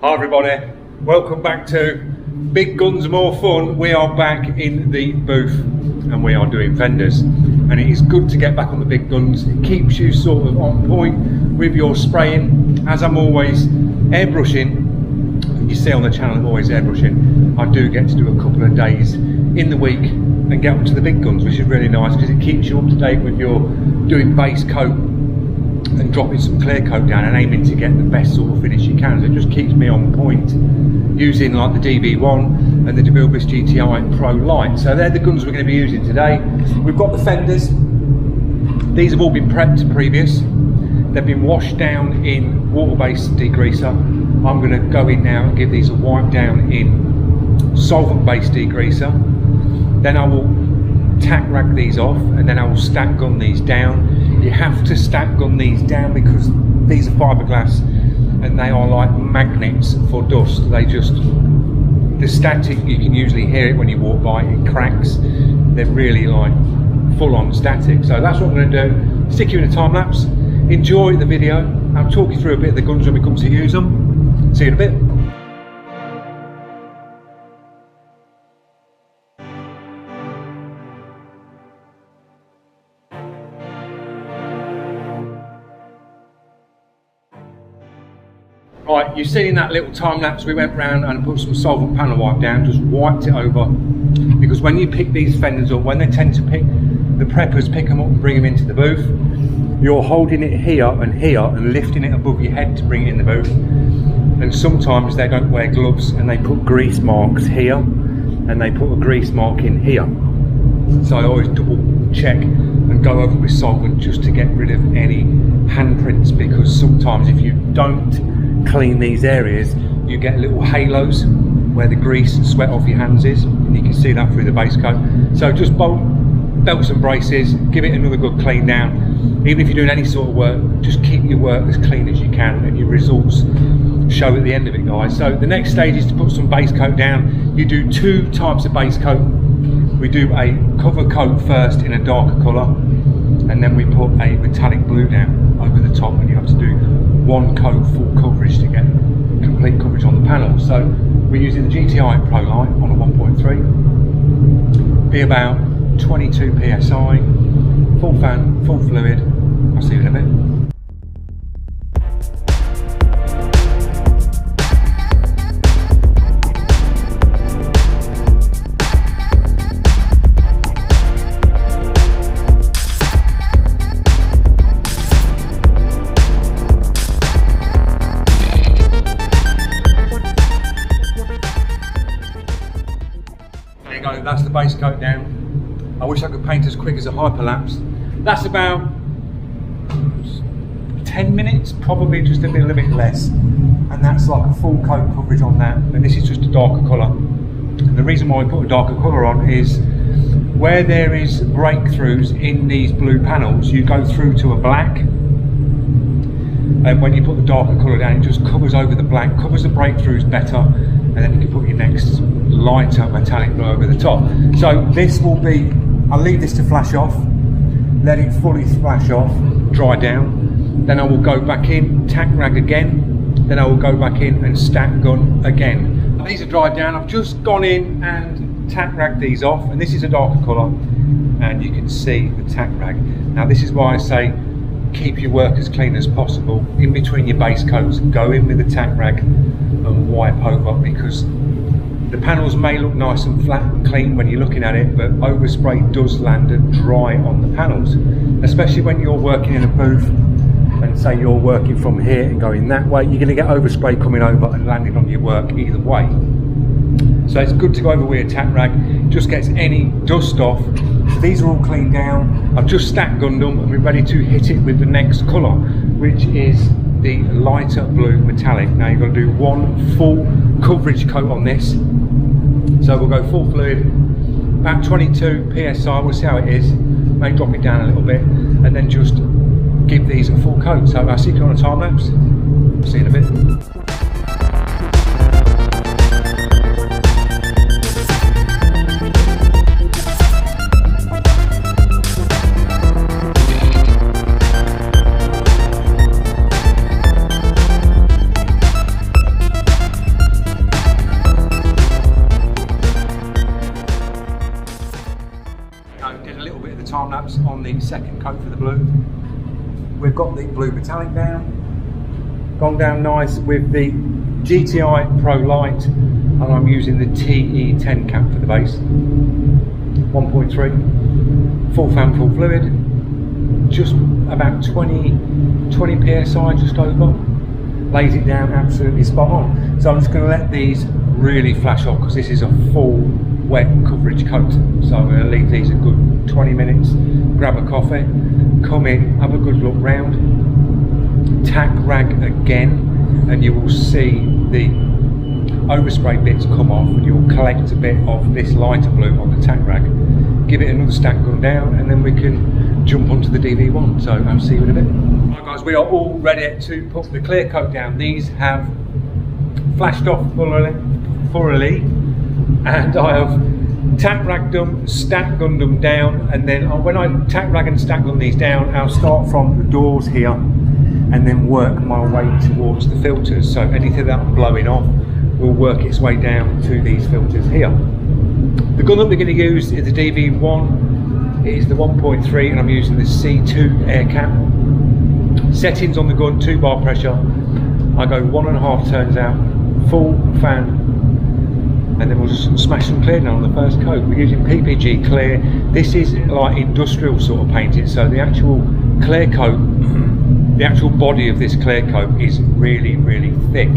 Hi everybody, welcome back to Big Guns More Fun. We are back in the booth and we are doing fenders, and it is good to get back on the big guns. It keeps you sort of on point with your spraying. As I'm always airbrushing, you see on the channel I'm always airbrushing, I do get to do a couple of days in the week and get onto the big guns, which is really nice because it keeps you up to date with your doing base coat and dropping some clear coat down and aiming to get the best sort of finish you can. So it just keeps me on point using like the DB1 and the DeVilbiss GTI Pro Light. So they're the guns we're going to be using today. We've got the fenders. These have all been prepped previous. They've been washed down in water-based degreaser. I'm going to go in now and give these a wipe down in solvent-based degreaser. Then I will tack rag these off and then I will stack gun these down. You have to stack gun these down because these are fiberglass and they are like magnets for dust. They just, the static, you can usually hear it when you walk by, it cracks. They're really like full-on static. So that's what I'm going to do. Stick you in a time lapse. Enjoy the video. I'll talk you through a bit of the guns when we come to use them. See you in a bit. Right, you've seen in that little time lapse we went round and put some solvent panel wipe down, just wiped it over, because when you pick these fenders up, when they tend to pick, the preppers pick them up and bring them into the booth, you're holding it here and lifting it above your head to bring it in the booth, and sometimes they don't wear gloves and they put grease marks here and they put a grease mark in here. So I always double check and go over with solvent just to get rid of any handprints, because sometimes if you don't clean these areas you get little halos where the grease and sweat off your hands is, and you can see that through the base coat. So just belts and braces, give it another good clean down. Even if you're doing any sort of work, just keep your work as clean as you can and your results show at the end of it, guys. So the next stage is to put some base coat down. You do two types of base coat. We do a cover coat first in a darker colour, and then we put a metallic blue down over the top, and you have to do one coat full coverage to get complete coverage on the panel. So we're using the GTI Pro Light on a 1.3, be about 22 psi, full fan, full fluid. I'll see you in a bit. That's the base coat down. I wish I could paint as quick as a hyperlapse. That's about 10 minutes, probably just a little bit less. And that's like a full coat coverage on that. And this is just a darker colour. And the reason why we put a darker colour on is where there is breakthroughs in these blue panels, you go through to a black. And when you put the darker colour down, it just covers over the black, covers the breakthroughs better, and then you can put your next lighter metallic blue over the top. So this will be, I'll leave this to flash off, let it fully flash off, dry down, then I will go back in, tack rag again, then I will go back in and stack gun again. These are dried down. I've just gone in and tack ragged these off, and this is a darker colour, and you can see the tack rag. Now this is why I say keep your work as clean as possible. In between your base coats, go in with the tack rag and wipe over, because the panels may look nice and flat and clean when you're looking at it, but overspray does land and dry on the panels, especially when you're working in a booth and say you're working from here and going that way. You're going to get overspray coming over and landing on your work either way. So it's good to go over with a tack rag, just gets any dust off. So these are all cleaned down. I've just stack gunned them and we're ready to hit it with the next colour, which is the lighter blue metallic. Now you've got to do one full coverage coat on this. So we'll go full fluid, about 22 psi, we'll see how it is, may drop it down a little bit, and then just give these a full coat. So I'll see you on a time lapse, see you in a bit. the second coat for the blue. We've got the blue metallic down, gone down nice with the GTI Pro Light, and I'm using the TE10 cap for the base. 1.3, full fan, full fluid, just about 20 psi, just over. Lays it down absolutely spot on. So I'm just going to let these really flash off because this is a full wet coverage coat. So I'm going to leave these a good 20 minutes, grab a coffee, come in, have a good look round, tack rag again, and you will see the overspray bits come off, and you'll collect a bit of this lighter blue on the tack rag. Give it another stack gun down, and then we can jump onto the DV1. So I'll see you in a bit. Right guys, we are all ready to put the clear coat down. These have flashed off thoroughly, and I have tack ragged them, stack gunned them down, and then when I tack rag and stack gun these down, I'll start from the doors here and then work my way towards the filters. So anything that I'm blowing off will work its way down to these filters here. The gun that we're going to use is the DV1. It is the 1.3, and I'm using the C2 air cap. Settings on the gun, 2 bar pressure. I go 1.5 turns out, full fan, and then we'll just smash some clear down on the first coat. We're using PPG clear. This is like industrial sort of painting, so the actual clear coat, the actual body of this clear coat is really, really thick.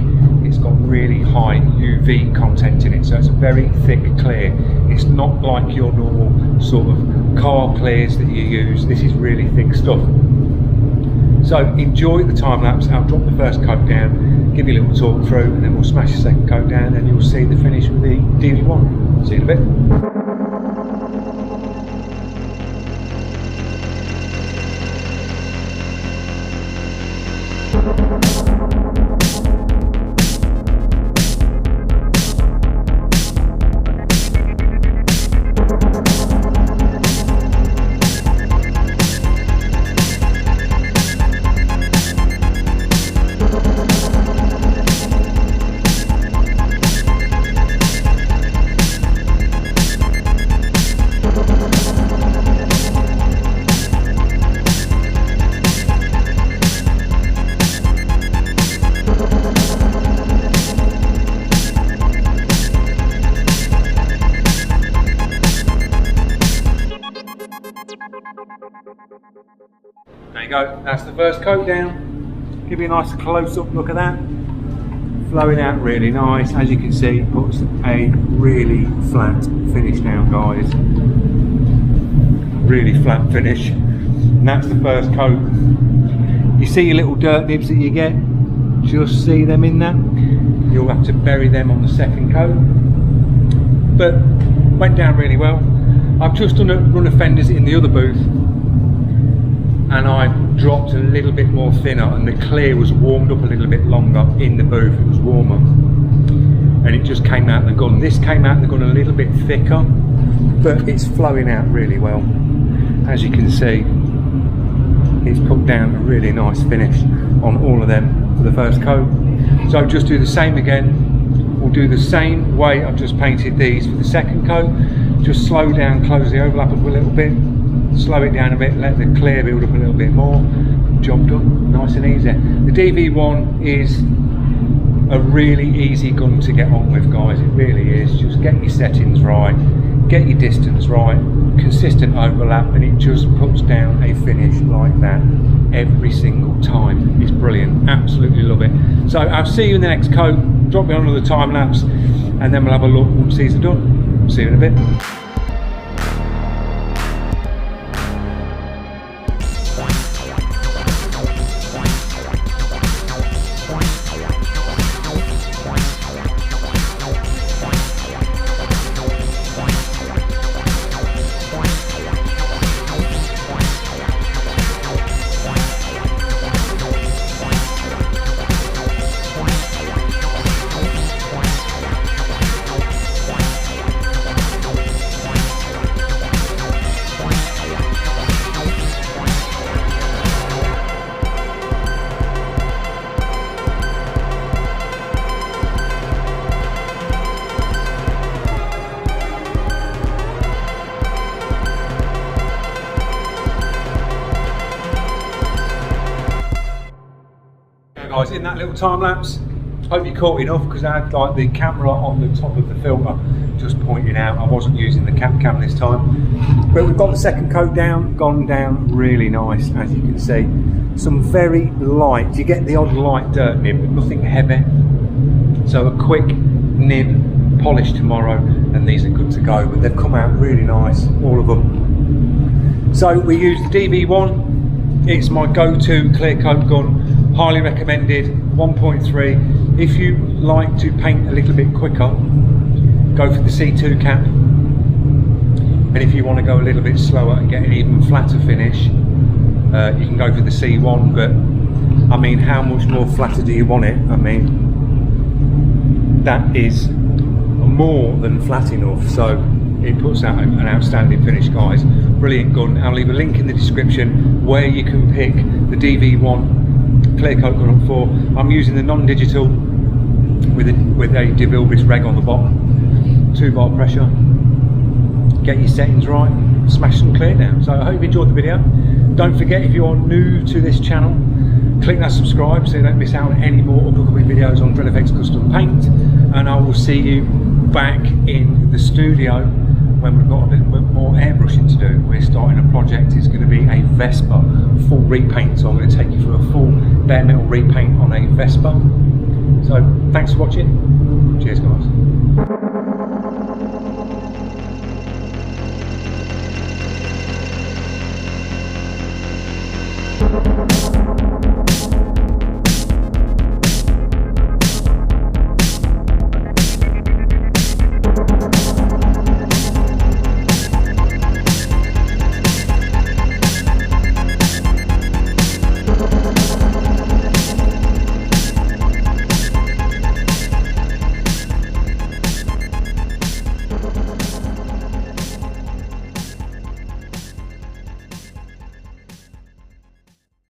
It's got really high UV content in it, so it's a very thick clear. It's not like your normal sort of car clears that you use. This is really thick stuff. So enjoy the time lapse. I'll drop the first coat down, give you a little talk through, and then we'll smash the second coat down, and you'll see the finish with the DV1. See you in a bit. There you go, that's the first coat down. Give you a nice close-up look at that. Flowing out really nice. As you can see, it puts a really flat finish down, guys. Really flat finish. And that's the first coat. You see your little dirt nibs that you get, just see them in that. You'll have to bury them on the second coat. But went down really well. I've just done a run of fenders in the other booth, and I dropped a little bit more thinner, and the clear was warmed up a little bit longer in the booth. It was warmer, and it just came out the gun. This came out the gun a little bit thicker, but it's flowing out really well. As you can see, it's put down a really nice finish on all of them for the first coat. So just do the same again. We'll do the same way I've just painted these for the second coat. Just slow down, close the overlap up a little bit, slow it down a bit, let the clear build up a little bit more. Job done, nice and easy. The DV1 is a really easy gun to get on with, guys. It really is. Just get your settings right, get your distance right, consistent overlap, and it just puts down a finish like that every single time. It's brilliant, absolutely love it. So I'll see you in the next coat. Drop me on another time lapse, and then we'll have a look once these are done. See you in a bit. watching that little time lapse. Hope you caught enough, because I had like the camera on the top of the filter just pointing out. I wasn't using the cam this time. But we've got the second coat down, gone down really nice, as you can see. Some very light, you get the odd light dirt nib, but nothing heavy. So a quick nib polish tomorrow and these are good to go, but they've come out really nice, all of them. So we use the DV1, it's my go-to clear coat gun, highly recommended, 1.3. If you like to paint a little bit quicker, go for the C2 cap, and if you want to go a little bit slower and get an even flatter finish, you can go for the C1. But I mean, how much more flatter do you want it? I mean, that is more than flat enough, so it puts out an outstanding finish, guys. Brilliant gun. I'll leave a link in the description where you can pick the DV1 clear coat gun up for. I'm using the non-digital with a DeVilbiss reg on the bottom, 2-bar pressure. Get your settings right, smash some clear down. So I hope you enjoyed the video. Don't forget, if you're new to this channel, click that subscribe so you don't miss out on any more upcoming videos on DreadFX Custom Paint, and I will see you back in the studio when we've got a bit more airbrushing to do. We're starting a project. It's going to be a Vespa full repaint, so I'm going to take you through a full bare metal repaint on a Vespa. So thanks for watching. Cheers, guys.